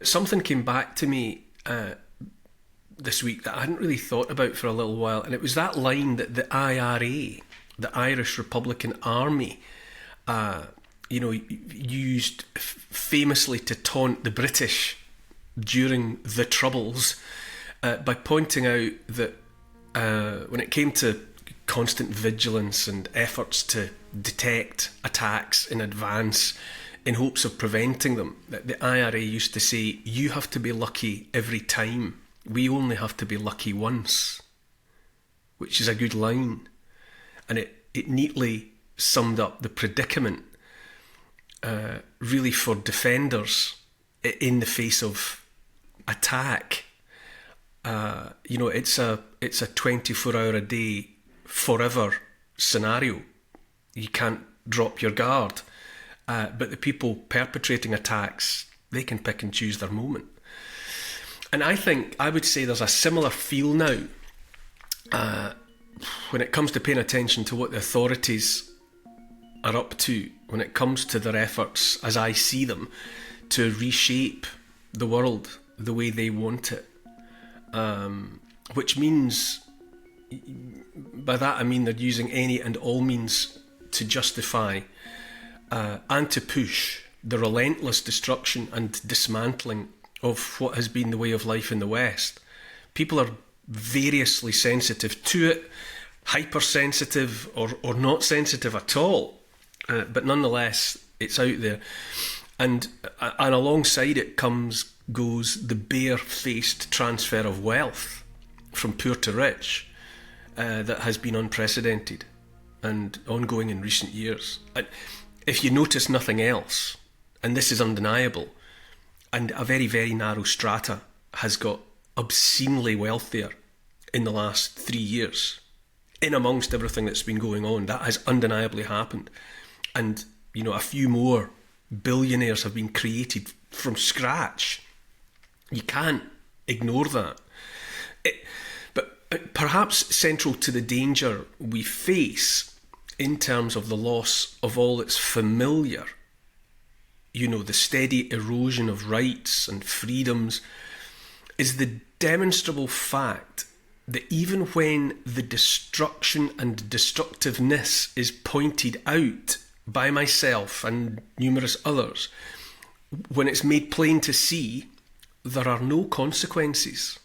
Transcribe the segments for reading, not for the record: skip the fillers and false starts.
Something came back to me this week that I hadn't really thought about for a little while, and it was that line that the IRA, the Irish Republican Army, used famously to taunt the British during the Troubles by pointing out that when it came to constant vigilance and efforts to detect attacks in advance in hopes of preventing them, that the IRA used to say, you have to be lucky every time. We only have to be lucky once, which is a good line. And it neatly summed up the predicament really for defenders in the face of attack. It's a 24-hour a day forever scenario. You can't drop your guard. But the people perpetrating attacks, they can pick and choose their moment. And I would say there's a similar feel now when it comes to paying attention to what the authorities are up to, when it comes to their efforts, as I see them, to reshape the world the way they want it. Which means, by that I mean they're using any and all means to justify and to push the relentless destruction and dismantling of what has been the way of life in the West. People are variously sensitive to it, hypersensitive or not sensitive at all, but nonetheless it's out there. And alongside it goes the bare-faced transfer of wealth from poor to rich that has been unprecedented and ongoing in recent years. And if you notice nothing else, and this is undeniable, and a very, very narrow strata has got obscenely wealthier in the last 3 years, in amongst everything that's been going on, that has undeniably happened. And, a few more billionaires have been created from scratch. You can't ignore that. But perhaps central to the danger we face in terms of the loss of all that's familiar, the steady erosion of rights and freedoms, is the demonstrable fact that even when the destruction and destructiveness is pointed out by myself and numerous others, when it's made plain to see, there are no consequences.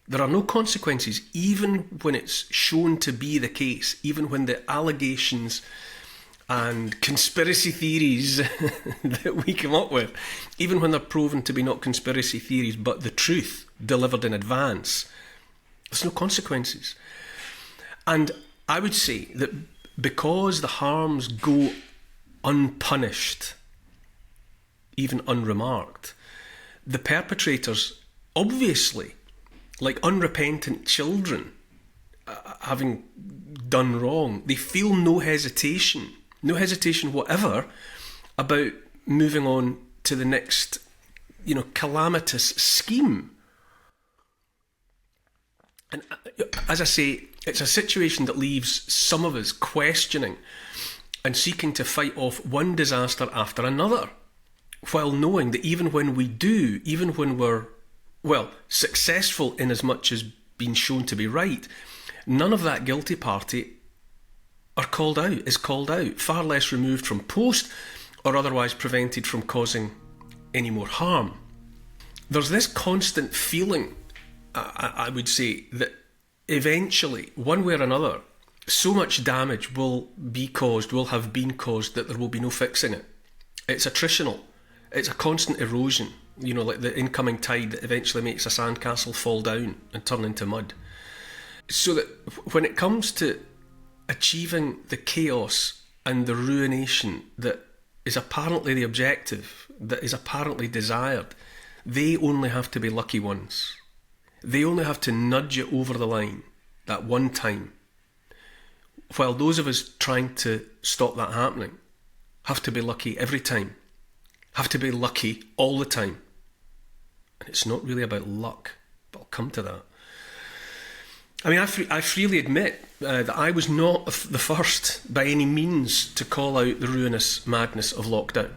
There are no consequences, even when it's shown to be the case, even when the allegations and conspiracy theories that we come up with, even when they're proven to be not conspiracy theories but the truth delivered in advance, there's no consequences. And I would say that because the harms go unpunished, even unremarked, the perpetrators, obviously, like unrepentant children having done wrong, they feel no hesitation whatever about moving on to the next, calamitous scheme. And as I say, it's a situation that leaves some of us questioning and seeking to fight off one disaster after another, while knowing that even when we do, even when we're, successful in as much as being shown to be right, none of that guilty party is called out, far less removed from post or otherwise prevented from causing any more harm. There's this constant feeling, I would say, that eventually, one way or another, so much damage will have been caused that there will be no fixing it. It's attritional. It's a constant erosion, like the incoming tide that eventually makes a sandcastle fall down and turn into mud. So that when it comes to achieving the chaos and the ruination that is apparently the objective, that is apparently desired, they only have to be lucky ones. They only have to nudge it over the line that one time. While those of us trying to stop that happening have to be lucky every time, have to be lucky all the time. And it's not really about luck, but I'll come to that. I mean, I freely admit that I was not the first by any means to call out the ruinous madness of lockdown.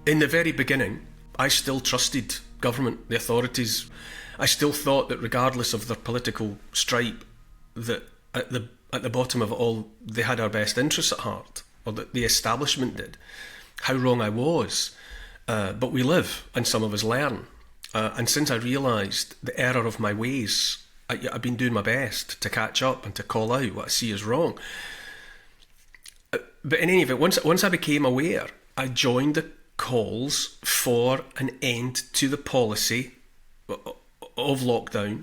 In the very beginning, I still trusted government, the authorities. I still thought that regardless of their political stripe, that at the bottom of it all, they had our best interests at heart, or that the establishment did. How wrong I was. But we live, and some of us learn. And since I realised the error of my ways, I've been doing my best to catch up and to call out what I see as wrong. But in any event, once I became aware, I joined the calls for an end to the policy of lockdown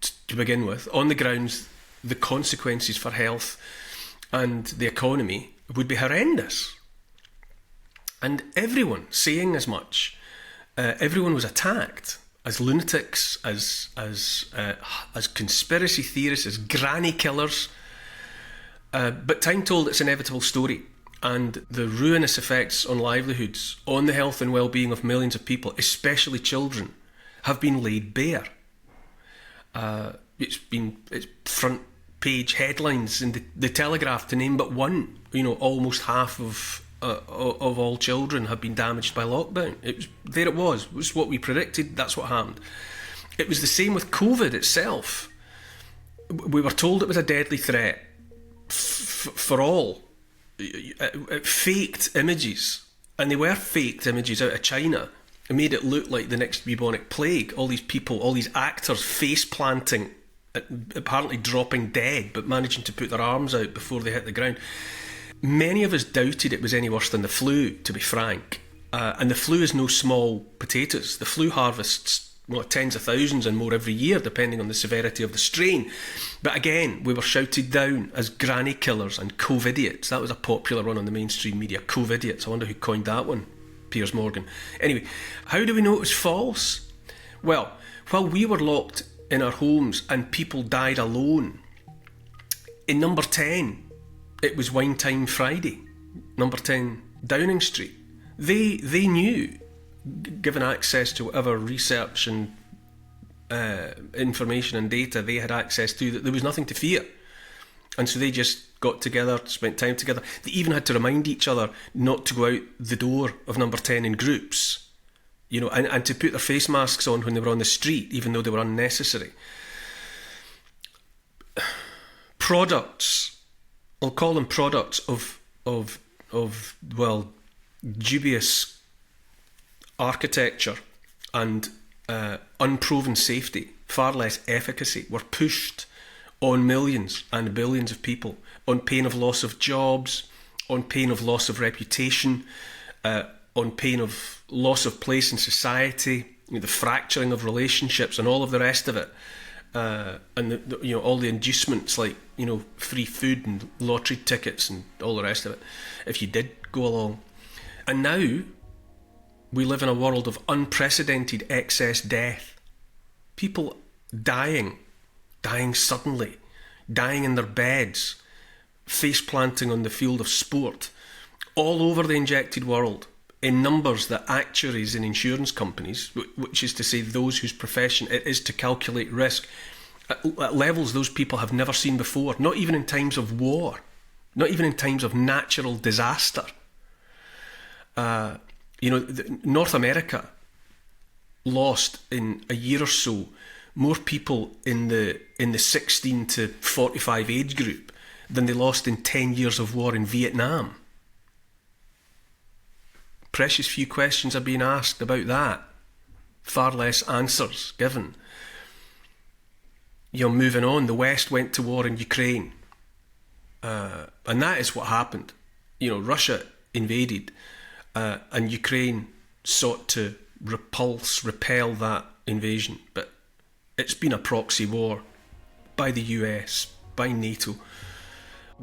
to begin with, on the grounds the consequences for health and the economy would be horrendous. And everyone saying as much, everyone was attacked as lunatics, as conspiracy theorists, as granny killers. But time told its inevitable story, and the ruinous effects on livelihoods, on the health and well-being of millions of people, especially children, have been laid bare. It's front page headlines in the Telegraph, to name but one. Almost half of all children have been damaged by lockdown. It was what we predicted. That's what happened. It was the same with COVID itself. We were told it was a deadly threat for all. Faked images, and they were faked images out of China. It made it look like the next bubonic plague. All these people, all these actors face planting, apparently dropping dead, but managing to put their arms out before they hit the ground. Many of us doubted it was any worse than the flu, to be frank. And the flu is no small potatoes. The flu harvests tens of thousands and more every year, depending on the severity of the strain. But again, we were shouted down as granny killers and COVIDiots. That was a popular one on the mainstream media, COVIDiots. I wonder who coined that one. Piers Morgan. Anyway, how do we know it was false? Well, while we were locked in our homes and people died alone, in number 10, it was Wine Time Friday, number 10 Downing Street. They knew, given access to whatever research and information and data they had access to, that there was nothing to fear. And so they just got together, spent time together. They even had to remind each other not to go out the door of number 10 in groups, and to put their face masks on when they were on the street, even though they were unnecessary. Products, I'll call them products of dubious architecture and unproven safety, far less efficacy, were pushed on millions and billions of people, on pain of loss of jobs, on pain of loss of reputation, on pain of loss of place in society, the fracturing of relationships and all of the rest of it, and all the inducements like free food and lottery tickets and all the rest of it, if you did go along. And now we live in a world of unprecedented excess death. People dying suddenly, dying in their beds, face planting on the field of sport, all over the injected world, in numbers that actuaries in insurance companies, which is to say those whose profession it is to calculate risk, at levels those people have never seen before, not even in times of war, not even in times of natural disaster. North America lost in a year or so more people in the 16 to 45 age group than they lost in 10 years of war in Vietnam. Precious few questions are being asked about that. Far less answers given. Moving on, the West went to war in Ukraine. And that is what happened. Russia invaded, and Ukraine sought to repel that invasion. But it's been a proxy war by the US, by NATO.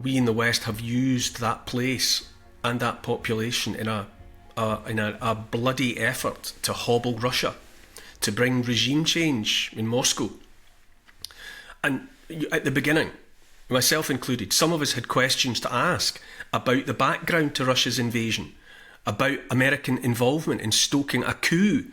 We in the West have used that place and that population in a bloody effort to hobble Russia, to bring regime change in Moscow. And at the beginning, myself included, some of us had questions to ask about the background to Russia's invasion, about American involvement in stoking a coup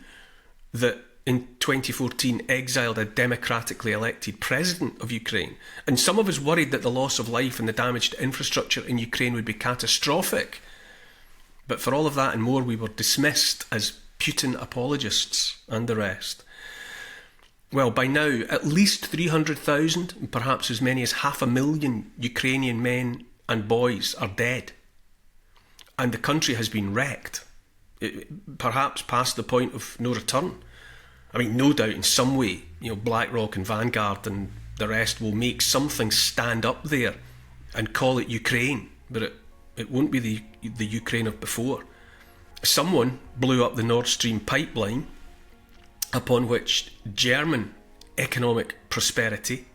that in 2014 exiled a democratically elected president of Ukraine. And some of us worried that the loss of life and the damage to infrastructure in Ukraine would be catastrophic. But for all of that and more, we were dismissed as Putin apologists and the rest. Well, by now, at least 300,000, perhaps as many as 500,000 Ukrainian men and boys are dead. And the country has been wrecked, perhaps past the point of no return. I mean, no doubt in some way, BlackRock and Vanguard and the rest will make something stand up there and call it Ukraine, but it won't be the Ukraine of before. Someone blew up the Nord Stream pipeline, upon which German economic prosperity,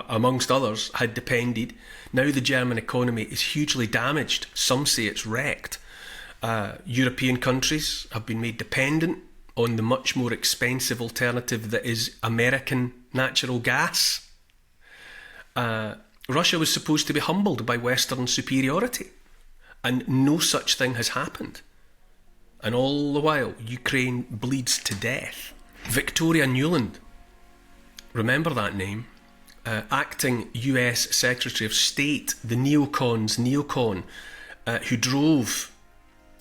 amongst others, had depended. Now the German economy is hugely damaged. Some say it's wrecked. European countries have been made dependent on the much more expensive alternative that is American natural gas. Russia was supposed to be humbled by Western superiority, and no such thing has happened. And all the while, Ukraine bleeds to death. Victoria Nuland, remember that name? Acting US Secretary of State, the neocon, who drove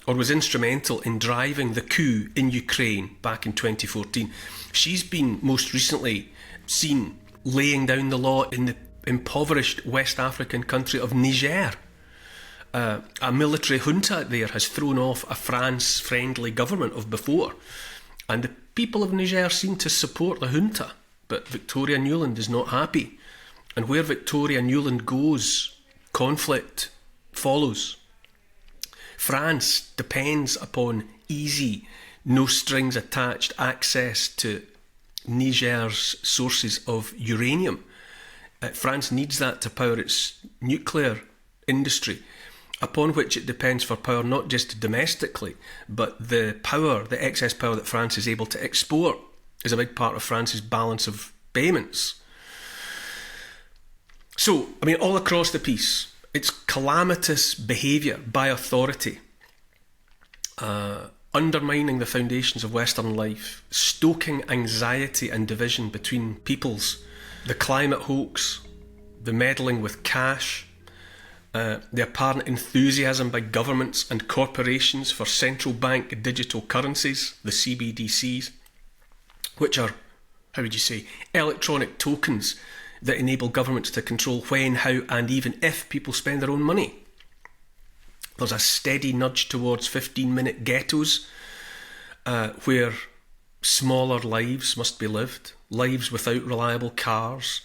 or was instrumental in driving the coup in Ukraine back in 2014. She's been most recently seen laying down the law in the impoverished West African country of Niger. A military junta there has thrown off a France-friendly government of before, and the people of Niger seem to support the junta, but Victoria Nuland is not happy. And where Victoria Nuland goes, conflict follows. France depends upon easy, no-strings-attached access to Niger's sources of uranium. France needs that to power its nuclear industry, upon which it depends for power not just domestically, but the excess power that France is able to export is a big part of France's balance of payments. So, I mean, all across the piece, it's calamitous behaviour by authority, undermining the foundations of Western life, stoking anxiety and division between peoples, the climate hoax, the meddling with cash, the apparent enthusiasm by governments and corporations for central bank digital currencies, the CBDCs, which are, how would you say, electronic tokens that enable governments to control when, how, and even if people spend their own money. There's a steady nudge towards 15-minute ghettos, where smaller lives must be lived, lives without reliable cars,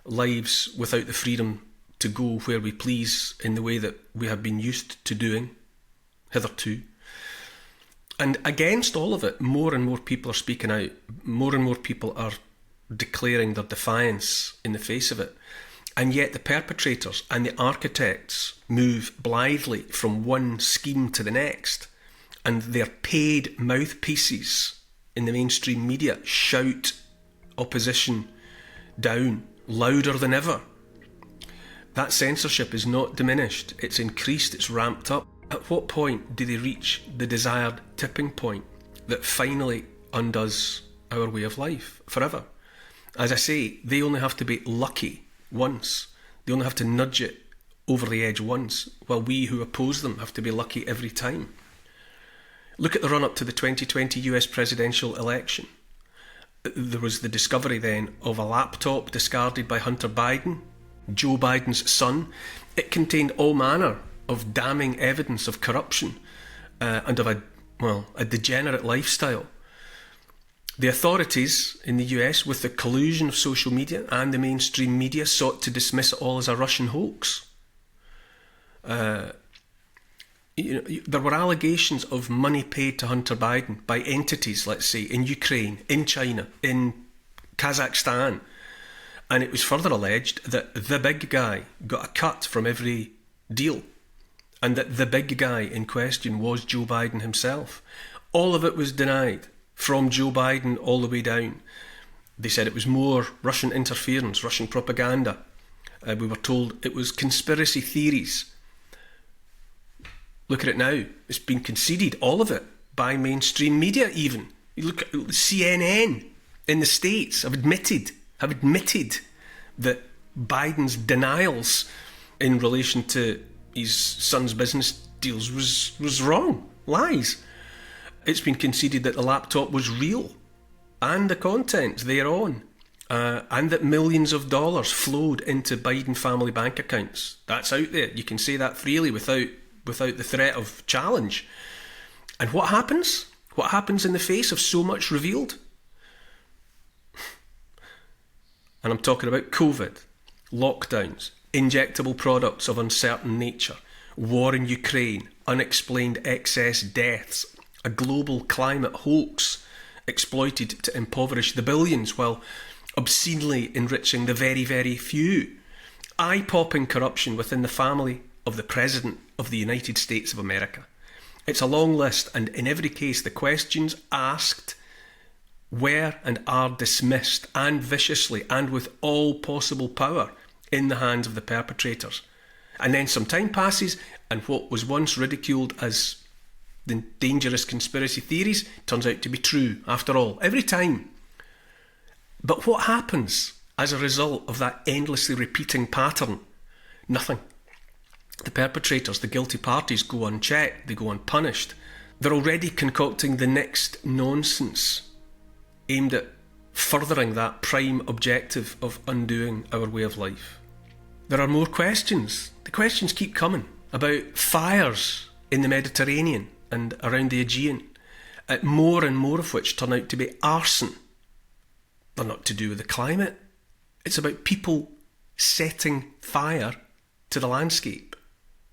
lives without the freedom to go where we please in the way that we have been used to doing hitherto. And against all of it, more and more people are speaking out. More and more people are declaring their defiance in the face of it. And yet the perpetrators and the architects move blithely from one scheme to the next. And their paid mouthpieces in the mainstream media shout opposition down louder than ever. That censorship is not diminished, it's increased, it's ramped up. At what point do they reach the desired tipping point that finally undoes our way of life forever? As I say, they only have to be lucky once. They only have to nudge it over the edge once, while we who oppose them have to be lucky every time. Look at the run-up to the 2020 US presidential election. There was the discovery then of a laptop discarded by Hunter Biden, Joe Biden's son. It contained all manner of damning evidence of corruption and of a degenerate lifestyle. The authorities in the US, with the collusion of social media and the mainstream media, sought to dismiss it all as a Russian hoax. There were allegations of money paid to Hunter Biden by entities, let's say, in Ukraine, in China, in Kazakhstan. And it was further alleged that the big guy got a cut from every deal, and that the big guy in question was Joe Biden himself. All of it was denied, from Joe Biden all the way down. They said it was more Russian interference, Russian propaganda. We were told it was conspiracy theories. Look at it now. It's been conceded, all of it, by mainstream media even. You look at CNN in the States have admitted that Biden's denials in relation to his son's business deals was wrong, lies. It's been conceded that the laptop was real, and the contents thereon, and that millions of dollars flowed into Biden family bank accounts. That's out there. You can say that freely without the threat of challenge. And what happens? What happens in the face of so much revealed? And I'm talking about COVID, lockdowns, injectable products of uncertain nature, war in Ukraine, unexplained excess deaths, a global climate hoax exploited to impoverish the billions while obscenely enriching the very, very few, eye-popping corruption within the family of the President of the United States of America. It's a long list, and in every case the questions asked were and are dismissed, and viciously and with all possible power in the hands of the perpetrators. And then some time passes, and what was once ridiculed as the dangerous conspiracy theories turns out to be true after all, every time. But what happens as a result of that endlessly repeating pattern? Nothing. The perpetrators, the guilty parties, go unchecked, they go unpunished. They're already concocting the next nonsense aimed at furthering that prime objective of undoing our way of life. There are more questions. The questions keep coming about fires in the Mediterranean and around the Aegean, more and more of which turn out to be arson. They're not to do with the climate. It's about people setting fire to the landscape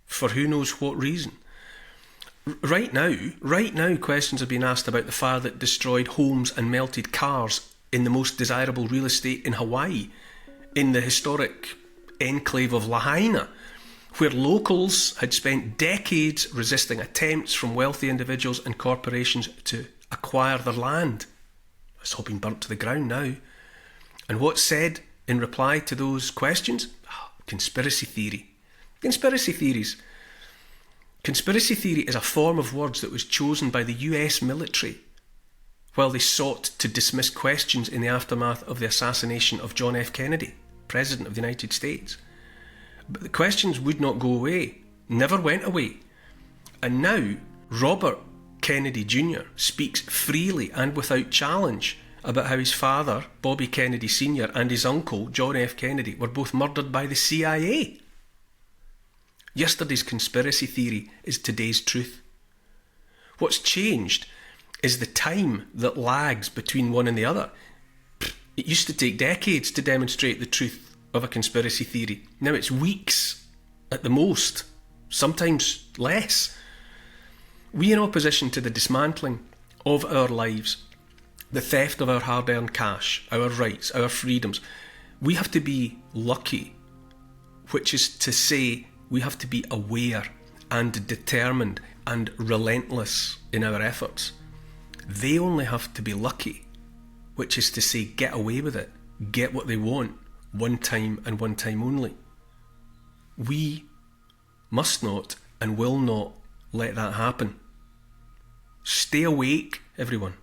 for who knows what reason. Right now, questions are being asked about the fire that destroyed homes and melted cars in the most desirable real estate in Hawaii, in the historic enclave of Lahaina, where locals had spent decades resisting attempts from wealthy individuals and corporations to acquire their land. It's all been burnt to the ground now. And what's said in reply to those questions? Conspiracy theory. Conspiracy theories. Conspiracy theory is a form of words that was chosen by the US military while they sought to dismiss questions in the aftermath of the assassination of John F. Kennedy, President of the United States. But the questions would not go away, never went away. And now, Robert Kennedy Jr. speaks freely and without challenge about how his father, Bobby Kennedy Sr., and his uncle, John F. Kennedy, were both murdered by the CIA. Yesterday's conspiracy theory is today's truth. What's changed is the time that lags between one and the other. It used to take decades to demonstrate the truth of a conspiracy theory. Now it's weeks at the most, sometimes less. We in opposition to the dismantling of our lives, the theft of our hard-earned cash, our rights, our freedoms, we have to be lucky, which is to say we have to be aware and determined and relentless in our efforts. They only have to be lucky, which is to say get away with it, get what they want, one time and one time only. We must not and will not let that happen. Stay awake, everyone.